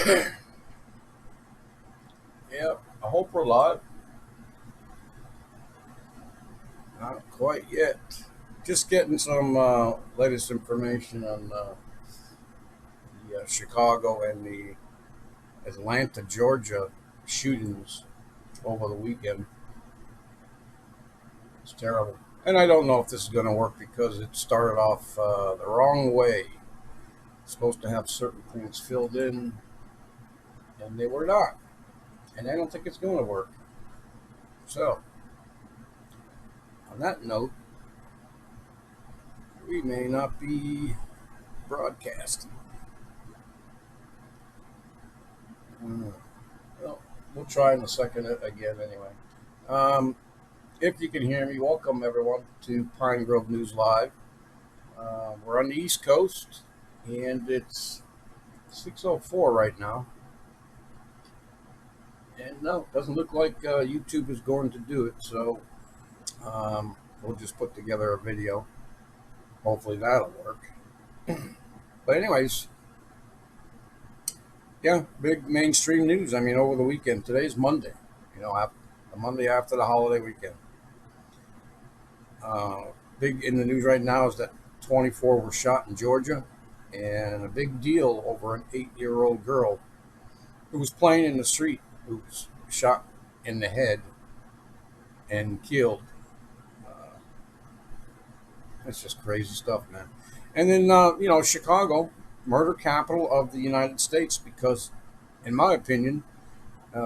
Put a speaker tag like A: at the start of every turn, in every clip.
A: Yeah, I hope we're live. Not quite yet. Just getting some latest information on the Chicago and the Atlanta, Georgia shootings over the weekend. It's terrible. And I don't know if this is going to work because it started off the wrong way. It's supposed to have certain points filled in, and they were not. And I don't think it's going to work. So, on that note, we may not be broadcasting. Mm. Well, we'll try in a second again anyway. Um, if you can hear me, welcome everyone to Pine Grove News Live. We're on the East Coast, and it's 6:04 right now. And no, it doesn't look like YouTube is going to do it, so we'll just put together a video. Hopefully that'll work. But anyways, yeah, big mainstream news. I mean, over the weekend. Today's Monday. The Monday after the holiday weekend. Uh, Big in the news right now is that 24 were shot in Georgia, and a big deal over an 8-year-old girl who was playing in the street who was shot in the head and killed. Uh, that's just crazy stuff, man. And then, Chicago, murder capital of the United States, because, in my opinion,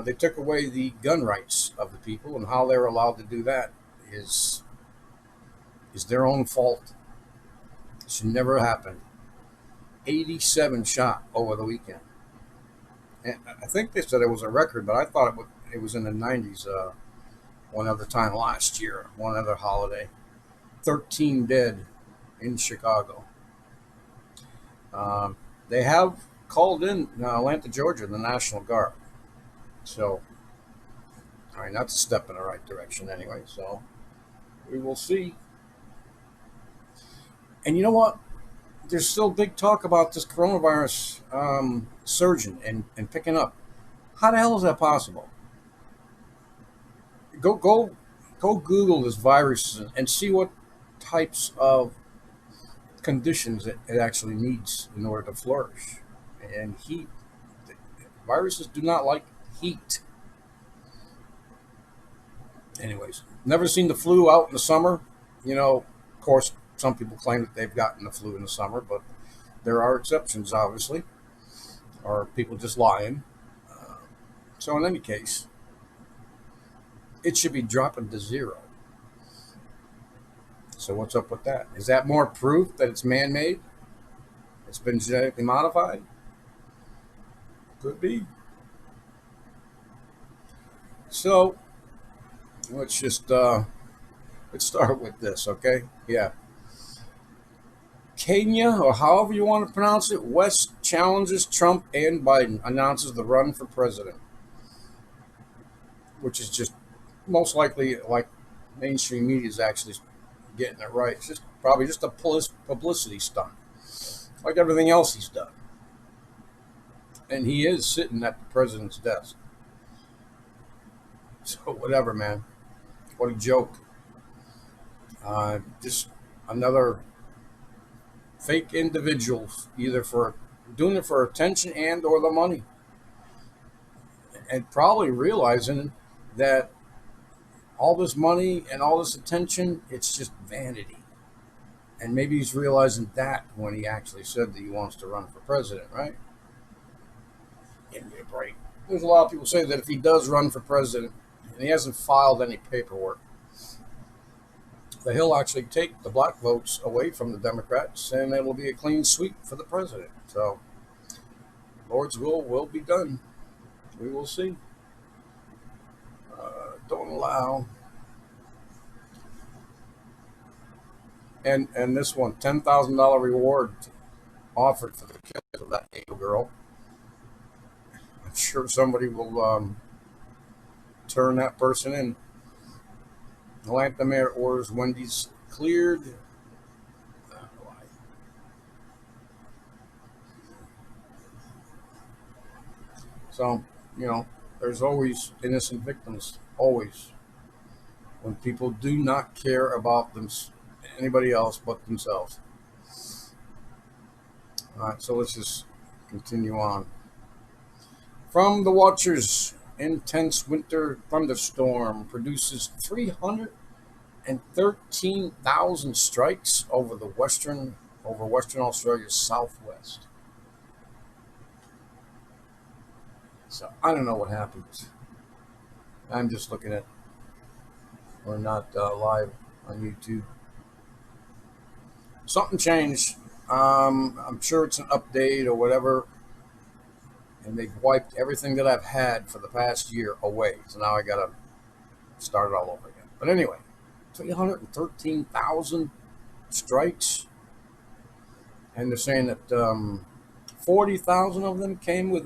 A: they took away the gun rights of the people, and how they're allowed to do that is is their own fault. It should never happen. 87 shot over the weekend. And I think they said it was a record, but I thought it was in the 90s one other time last year, one other holiday. 13 dead in Chicago. Um, they have called in Atlanta, Georgia, the National Guard. So, I mean, that's a step in the right direction anyway. So, we will see. And you know what? There's still big talk about this coronavirus surging and picking up. How the hell is that possible? Go go go Google this virus and see what types of conditions it actually needs in order to flourish. And heat, viruses do not like heat. Anyways, never seen the flu out in the summer. Of course, some people claim that they've gotten the flu in the summer, but there are exceptions, obviously, or people just lying. Uh, so, in any case, it should be dropping to zero. So, what's up with that? Is that more proof that it's man made? It's been genetically modified? Could be. So, let's just let's start with this, okay? Yeah. Kenya, or however you want to pronounce it, West challenges Trump and Biden, announces the run for president, which is just most likely like mainstream media is actually getting it right. It's just probably just a publicity stunt, like everything else he's done. And he is sitting at the president's desk. So whatever, man. What a joke. Just another fake individuals, either for doing it for attention and or the money, and probably realizing that all this money and all this attention, it's just vanity. And maybe he's realizing that when he actually said that he wants to run for president, right? Give me a break. There's a lot of people say that if he does run for president and he hasn't filed any paperwork, that he'll actually take the black votes away from the Democrats and it will be a clean sweep for the president. So, Lord's will be done. We will see. Don't allow. And this one, $10,000 reward offered for the kill of that little girl. I'm sure somebody will turn that person in. Atlanta mayor orders Wendy's cleared. So, you know, there's always innocent victims, always, when people do not care about anybody else but themselves. All right, so let's just continue on. From the Watchers, intense winter thunderstorm produces 313,000 strikes over Western Australia's southwest. So I don't know what happens. I'm just looking at, we're not live on YouTube. Something changed. I'm sure it's an update or whatever, and they've wiped everything that I've had for the past year away. So now I gotta start it all over again. But anyway, 313,000 strikes, and they're saying that 40,000 of them came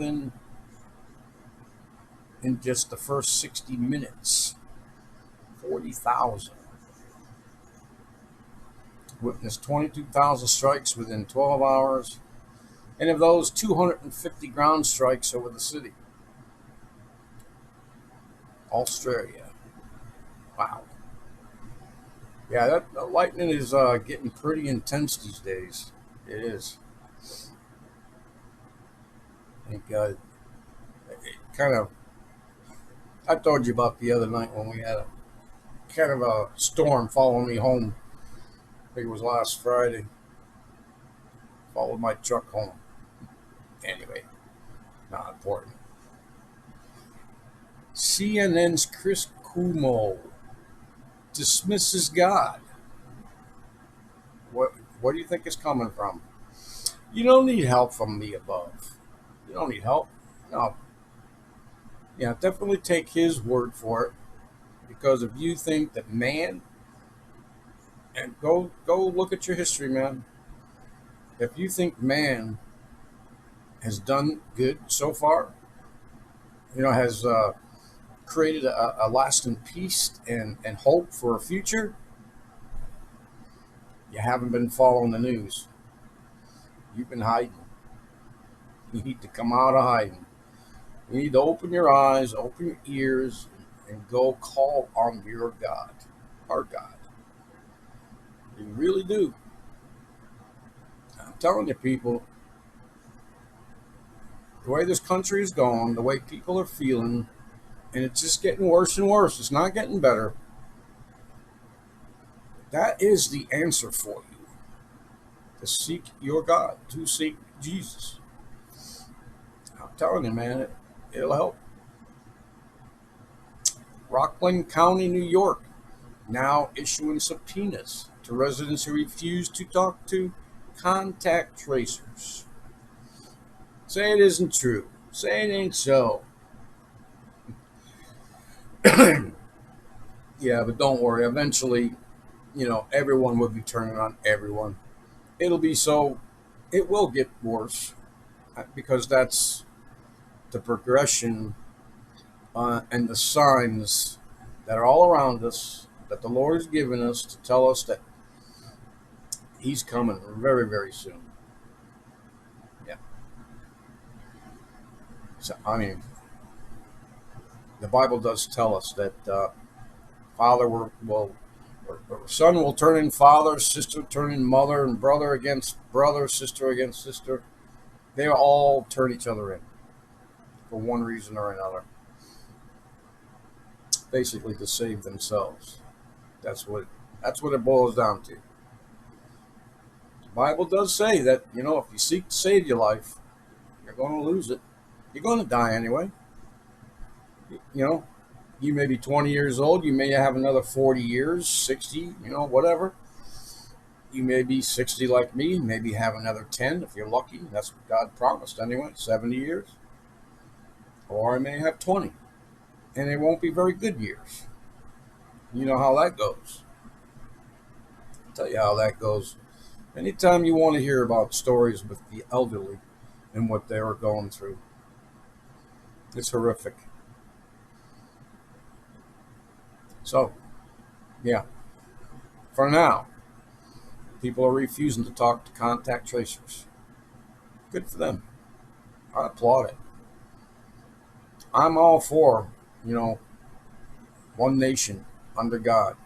A: in just the first 60 minutes. 40,000. Witnessed 22,000 strikes within 12 hours, and of those, 250 ground strikes over the city. Australia. Wow. Yeah, that lightning is getting pretty intense these days. It is. I think it kind of. I told you about the other night when we had a kind of a storm following me home. I think it was last Friday. Followed my truck home. Anyway, not important. CNN's Chris Cuomo dismisses God. What do you think is coming from? You don't need help from the above. You don't need help. No. Yeah, definitely take his word for it. Because if you think that man, and go look at your history, man. If you think man has done good so far, has created a lasting peace and hope for a future, you haven't been following the news. You've been hiding. You need to come out of hiding. You need to open your eyes, open your ears, and go call on your God, our God. You really do. I'm telling you, people, the way this country is going, the way people are feeling, and it's just getting worse and worse. It's not getting better. That is the answer for you. To seek your God, to seek Jesus. I'm telling you, man, it'll help. Rockland County, New York, now issuing subpoenas to residents who refuse to talk to contact tracers. Say it isn't true. Say it ain't so. Yeah, but don't worry. Eventually, everyone will be turning on everyone. It'll be so. It will get worse because that's the progression and the signs that are all around us that the Lord has given us to tell us that He's coming very, very soon. Yeah. So, I mean, the Bible does tell us that son will turn in father, sister turn in mother, and brother against brother, sister against sister. They all turn each other in for one reason or another. Basically, to save themselves. That's what it boils down to. The Bible does say that if you seek to save your life, you're going to lose it. You're going to die anyway. You may be 20 years old. You may have another 40 years, 60, whatever. You may be 60 like me, maybe have another 10 if you're lucky. That's what God promised anyway, 70 years. Or I may have 20. And they won't be very good years. You know how that goes. I'll tell you how that goes. Anytime you want to hear about stories with the elderly and what they were going through, it's horrific. So, yeah, for now, people are refusing to talk to contact tracers. Good for them. I applaud it. I'm all for, you know, one nation under God.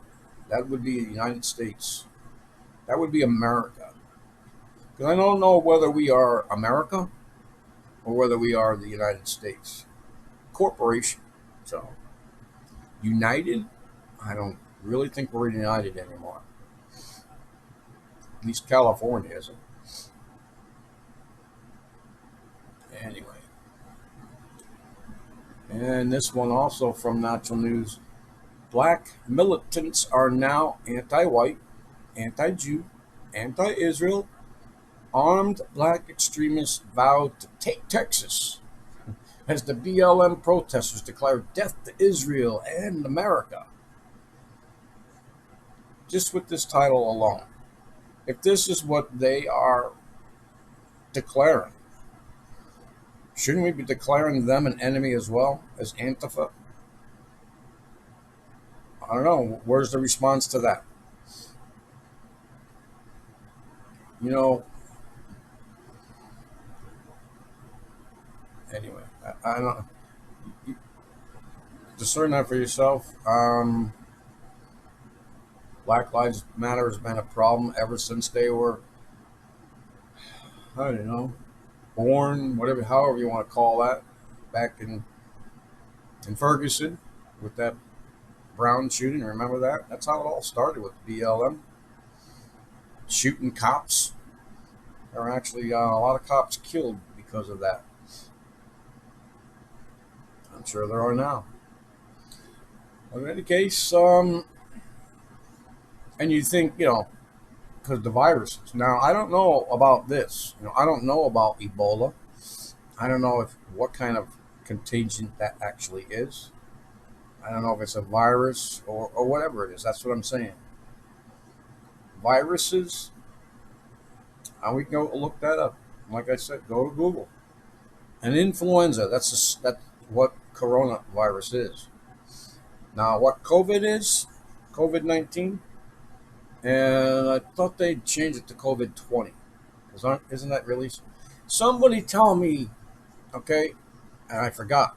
A: That would be the United States. That would be America. Because I don't know whether we are America or whether we are the United States. Corporation. So, united, I don't really think we're united anymore. At least California isn't. Anyway. And this one also from Natural News. Black militants are now anti-white, anti-Jew, anti-Israel. Armed black extremists vowed to take Texas as the BLM protesters declared death to Israel and America. Just with this title alone. If this is what they are declaring, shouldn't we be declaring them an enemy as well as Antifa? I don't know. Where's the response to that? You know, anyway, I don't you discern that for yourself. Black Lives Matter has been a problem ever since they were, I don't know, born, whatever, however you want to call that, back in Ferguson with that Brown shooting. Remember that? That's how it all started with BLM shooting cops. There were actually a lot of cops killed because of that. I'm sure there are now. But in any case, and you think, because the viruses. Now, I don't know about this. I don't know about Ebola. I don't know what kind of contagion that actually is. I don't know if it's a virus or whatever it is. That's what I'm saying. Viruses, and we can go look that up. Like I said, go to Google. An influenza. That's what coronavirus is. Now, what COVID is, COVID-19, and I thought they'd change it to COVID-20. Isn't that really? Somebody tell me, okay, and I forgot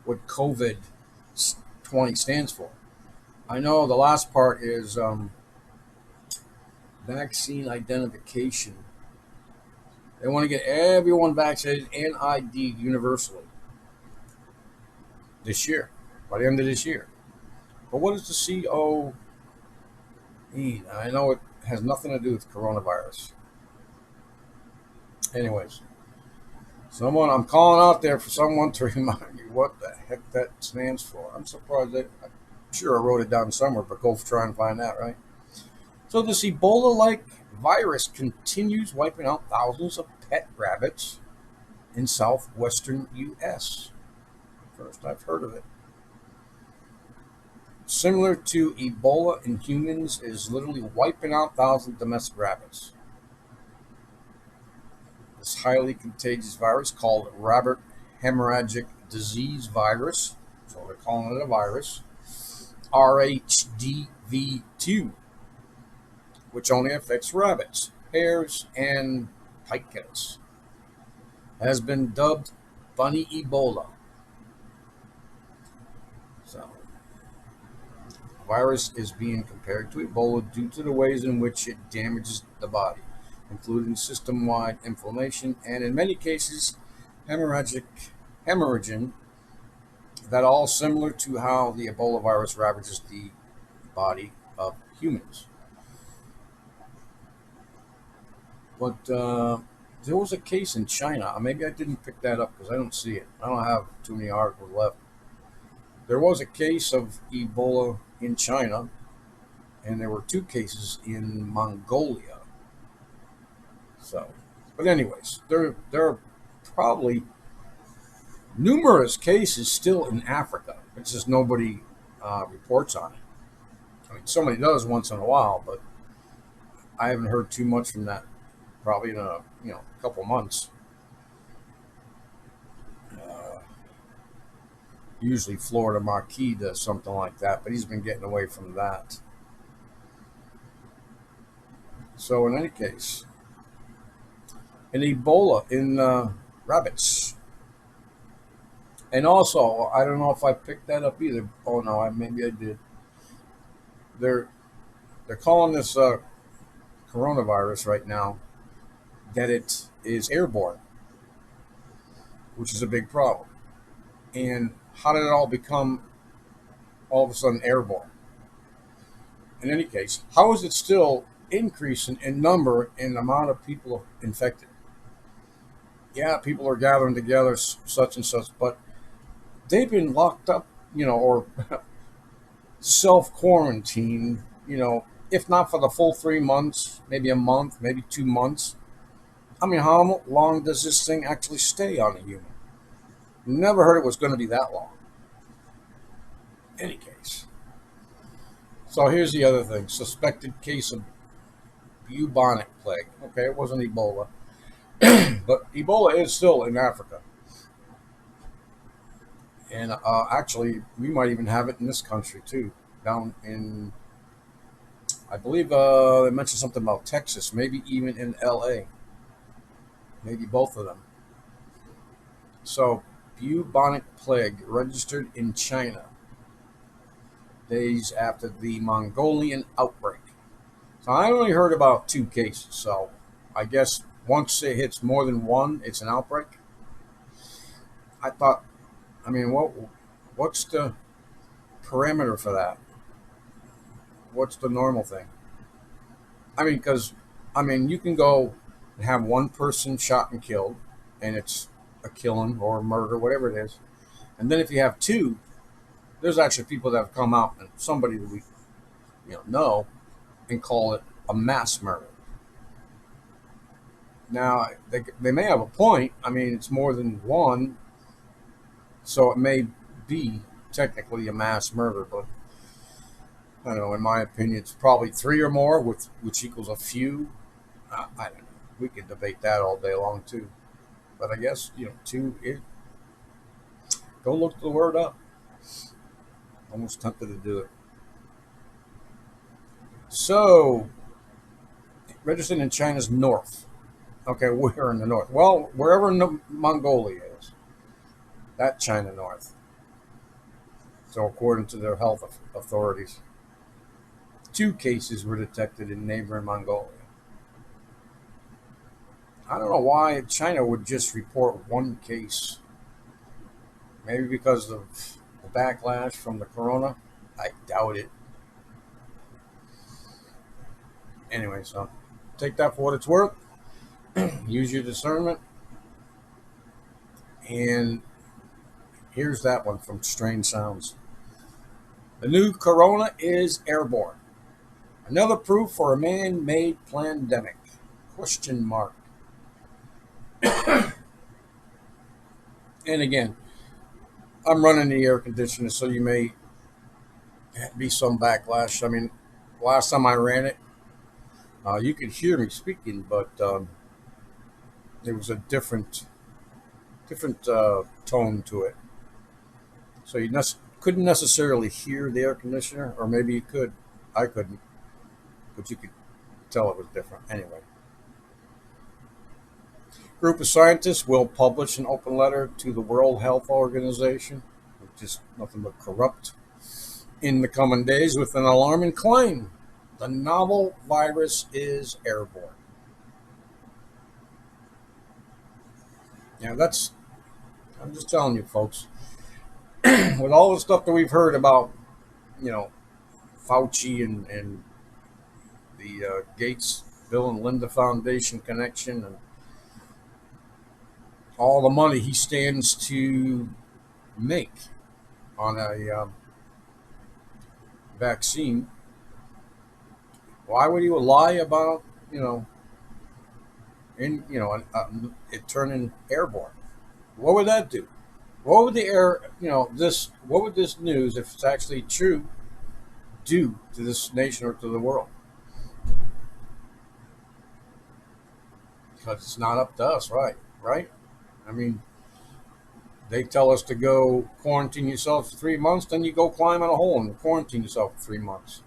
A: what COVID-20 stands for. I know the last part is vaccine identification. They want to get everyone vaccinated and ID'd universally this year, by the end of this year. But what does the CO mean? I know it has nothing to do with coronavirus. Anyways, I'm calling out there for someone to remind me what the heck that stands for. I'm surprised I'm sure I wrote it down somewhere, but go try and find that, right? So this Ebola-like virus continues wiping out thousands of pet rabbits in southwestern U.S. First I've heard of it. Similar to Ebola in humans, is literally wiping out thousands of domestic rabbits. This highly contagious virus called rabbit hemorrhagic disease virus, so they're calling it a virus, RHDV2, which only affects rabbits, hares, and pikas, has been dubbed Bunny Ebola. So, the virus is being compared to Ebola due to the ways in which it damages the body, including system-wide inflammation and, in many cases, hemorrhaging, that all similar to how the Ebola virus ravages the body of humans. But there was a case in China. Maybe I didn't pick that up because I don't see it. I don't have too many articles left. There was a case of Ebola in China, and there were 2 cases in Mongolia. So, but anyways, there are probably numerous cases still in Africa. It's just nobody reports on it. I mean, somebody does once in a while, but I haven't heard too much from that. Probably in a couple months. Usually Florida Marquis does something like that, but he's been getting away from that. So in any case, in Ebola in rabbits, And also, I don't know if I picked that up either. Oh no, maybe I did. They're they're calling this coronavirus right now that it is airborne, which is a big problem. And how did it all become all of a sudden airborne? In any case, how is it still increasing in number and amount of people infected? Yeah, people are gathering together, such and such, but they've been locked up, or self quarantined, if not for the full 3 months, maybe a month, maybe 2 months. I mean, how long does this thing actually stay on a human? Never heard it was going to be that long. Any case. So here's the other thing: suspected case of bubonic plague. Okay, it wasn't Ebola, but Ebola is still in Africa, and actually, we might even have it in this country too. Down in, I believe they mentioned something about Texas, maybe even in L.A. Maybe both of them. So, bubonic plague registered in China days after the Mongolian outbreak. So I only heard about 2 cases. So I guess once it hits more than one, it's an outbreak. I thought, I mean, what's the parameter for that? What's the normal thing? I mean, because you can go and have one person shot and killed, and it's a killing or a murder, whatever it is. And then if you have two, there's actually people that have come out and somebody that we know and call it a mass murder. Now they may have a point. I mean, it's more than one, so it may be technically a mass murder, but I don't know. In my opinion, it's probably three or more, which equals a few. I don't know. We could debate that all day long too. But I guess two. Go look the word up. Almost tempted to do it. So, registered in China's north. Okay, we're in the north. Well, wherever Mongolia is, that China north. So, according to their health authorities, 2 cases were detected in neighboring Mongolia. I don't know why China would just report 1 case. Maybe because of the backlash from the corona. I doubt it. Anyway, so take that for what it's worth. Use your discernment. And here's that one from Strange Sounds. The new corona is airborne. Another proof for a man-made pandemic. Question mark. And again, I'm running the air conditioner, so you may be some backlash. I mean, last time I ran it, you could hear me speaking, but there was a different tone to it. So you couldn't necessarily hear the air conditioner, or maybe you could. I couldn't, but you could tell it was different. Anyway, group of scientists will publish an open letter to the World Health Organization, which is nothing but corrupt, in the coming days with an alarming claim. The novel virus is airborne. Yeah, I'm just telling you, folks, with all the stuff that we've heard about, you know, Fauci and the Gates, Bill and Linda Foundation connection, and all the money he stands to make on a vaccine, why would he lie about, it turning airborne? What would that do? What would the air, this, what would this news, if it's actually true, do to this nation or to the world? Because it's not up to us, right? Right? I mean, they tell us to go quarantine yourself for 3 months, then you go climb in a hole and quarantine yourself for 3 months.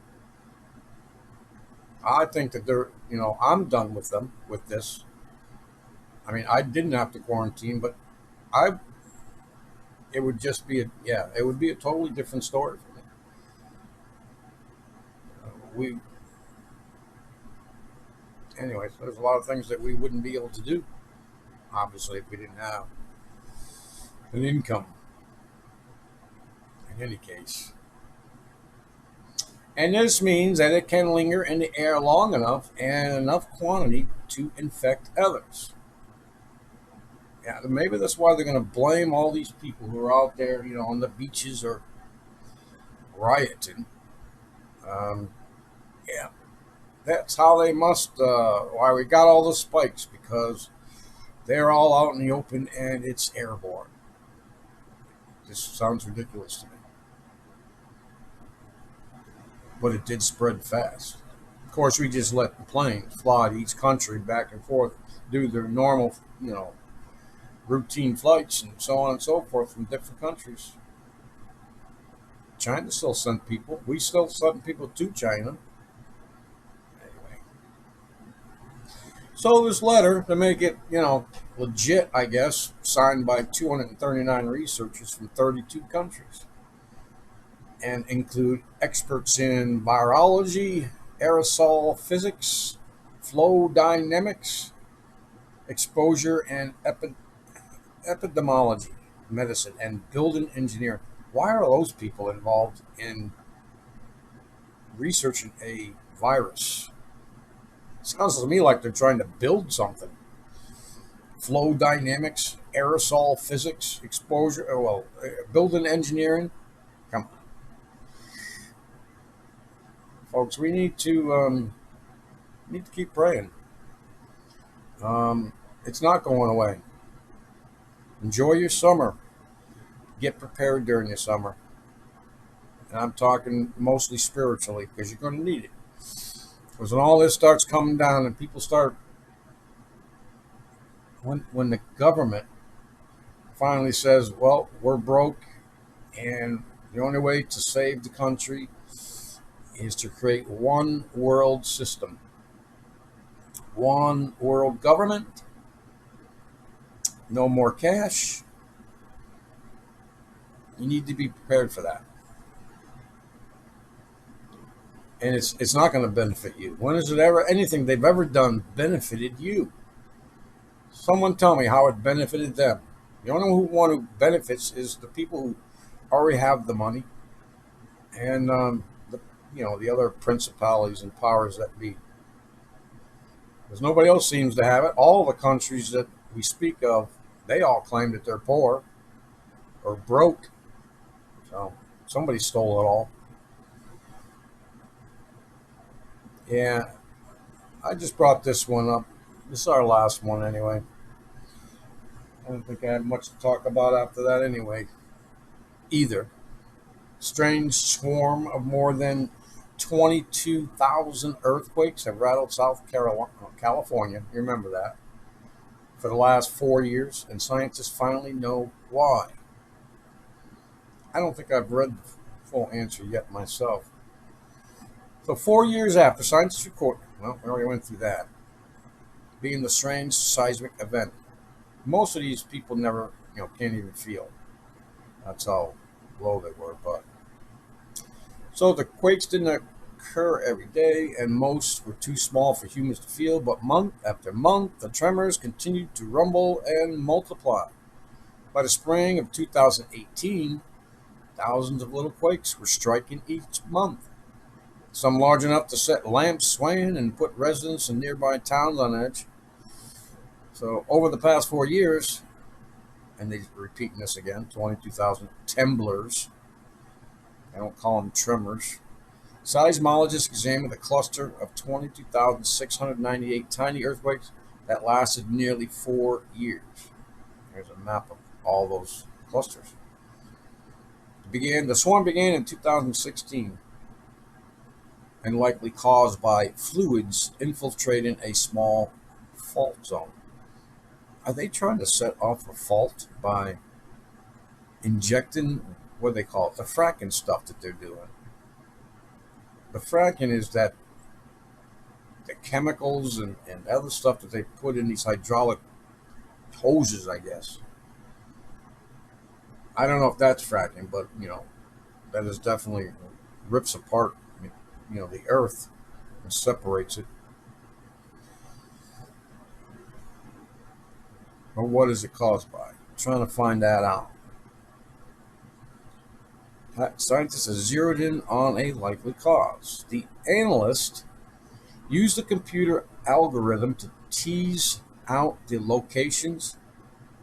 A: I think that I'm done with them with this. I mean, I didn't have to quarantine, but I, it would just be it would be a totally different story for me. We Anyways, there's a lot of things that we wouldn't be able to do, obviously, if we didn't have an income. In any case, and this means that it can linger in the air long enough and enough quantity to infect others. Yeah, maybe that's why they're going to blame all these people who are out there, on the beaches or rioting. Um, yeah, that's how they must. Why we got all the spikes, because they're all out in the open and it's airborne. This sounds ridiculous to me, but it did spread fast. Of course, we just let the planes fly to each country back and forth, do their normal, routine flights and so on and so forth from different countries. China still sent people. We still send people to China. Anyway, so this letter, to make it, legit, I guess, signed by 239 researchers from 32 countries, and include experts in virology, aerosol physics, flow dynamics, exposure and epidemiology, medicine, and building engineering. Why are those people involved in researching a virus? Sounds to me like they're trying to build something. Flow dynamics, aerosol physics, exposure, building engineering. Come on, folks, we need to keep praying. It's not going away. Enjoy your summer. Get prepared during your summer. And I'm talking mostly spiritually, because you're going to need it. Because when all this starts coming down and people start, when the government finally says, well, we're broke and the only way to save the country is to create one world system, one world government, no more cash, you need to be prepared for that. And it's not going to benefit you. When has it ever, anything they've ever done, benefited you? Someone tell me how it benefited them. The only one who benefits is the people who already have the money, and the other principalities and powers that be. Because nobody else seems to have it. All the countries that we speak of, they all claim that they're poor or broke. So somebody stole it all. Yeah, I just brought this one up. This is our last one anyway. I don't think I had much to talk about after that anyway, either. Strange swarm of more than 22,000 earthquakes have rattled California. You remember that? For the last 4 years, and scientists finally know why. I don't think I've read the full answer yet myself. So 4 years after scientists report, well, we already went through that, being the strange seismic event. Most of these people never, can't even feel. That's how low they were. But so the quakes didn't occur every day, and most were too small for humans to feel. But month after month, the tremors continued to rumble and multiply. By the spring of 2018, thousands of little quakes were striking each month. Some large enough to set lamps swaying and put residents in nearby towns on edge. So over the past 4 years, and they're repeating this again, 22,000 temblors, I don't call them tremors, seismologists examined a cluster of 22,698 tiny earthquakes that lasted nearly 4 years. There's a map of all those clusters. The swarm began in 2016 and likely caused by fluids infiltrating a small fault zone. Are they trying to set off a fault by injecting, what do they call it, the fracking stuff that they're doing? The fracking is that the chemicals and other stuff that they put in these hydraulic hoses, I guess. I don't know if that's fracking, but that is definitely rips apart the earth and separates it. But what is it caused by? Trying to find that out. Scientists have zeroed in on a likely cause. The analyst used a computer algorithm to tease out the locations.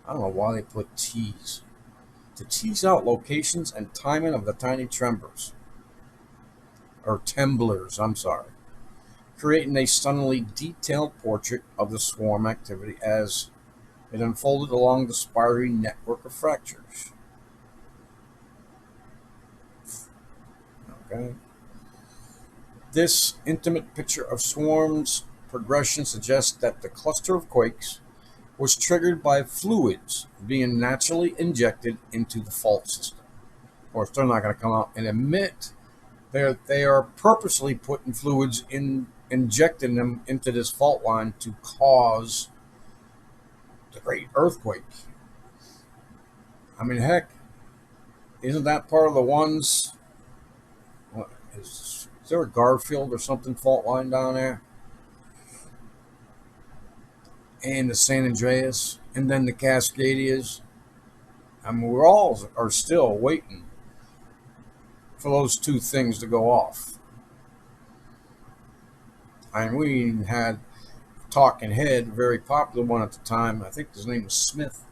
A: I don't know why they put tease. To tease out locations and timing of the tiny tremors, or temblors, I'm sorry, creating a stunningly detailed portrait of the swarm activity as it unfolded along the spiral network of fractures. Okay. This intimate picture of swarms progression suggests that the cluster of quakes was triggered by fluids being naturally injected into the fault system. Of course, they're not going to come out and admit they are purposely putting fluids in, injecting them into this fault line to cause the great earthquake. I mean, heck, isn't that part of the ones? What, is there a Garfield or something fault line down there? And the San Andreas, and then the Cascadias. I mean, we're all are still waiting for those two things to go off. I mean, we had Talking Head, a very popular one at the time. I think his name was Smith.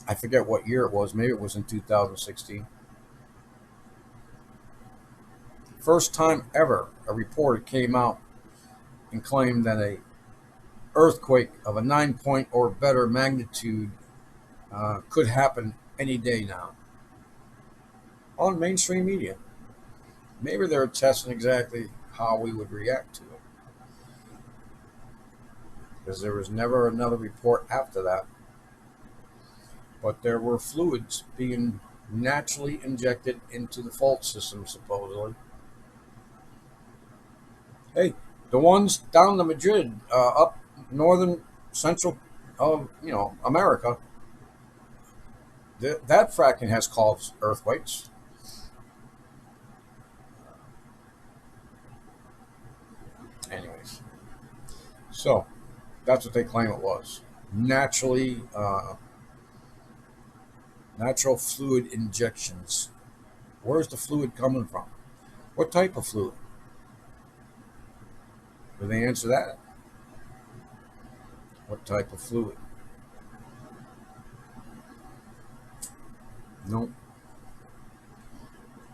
A: I forget what year it was. Maybe it was in 2016. First time ever a reporter came out and claimed that a earthquake of a 9 point or better magnitude could happen any day now on mainstream media. Maybe they're testing exactly how we would react to it, because there was never another report after that. But there were fluids being naturally injected into the fault system, supposedly. Hey, the ones down to Madrid, up northern central of America, that fracking has caused earthquakes. Anyways, so that's what they claim it was. Naturally, natural fluid injections. Where's the fluid coming from? What type of fluid? Did they answer that? What type of fluid? No.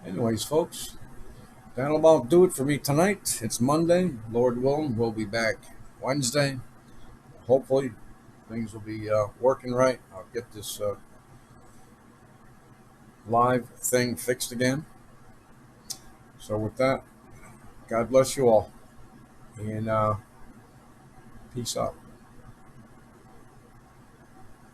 A: Anyways, folks, that'll about do it for me tonight. It's Monday. Lord willing, we'll be back Wednesday. Hopefully, things will be working right. I'll get this live thing fixed again. So, with that, God bless you all. And peace out.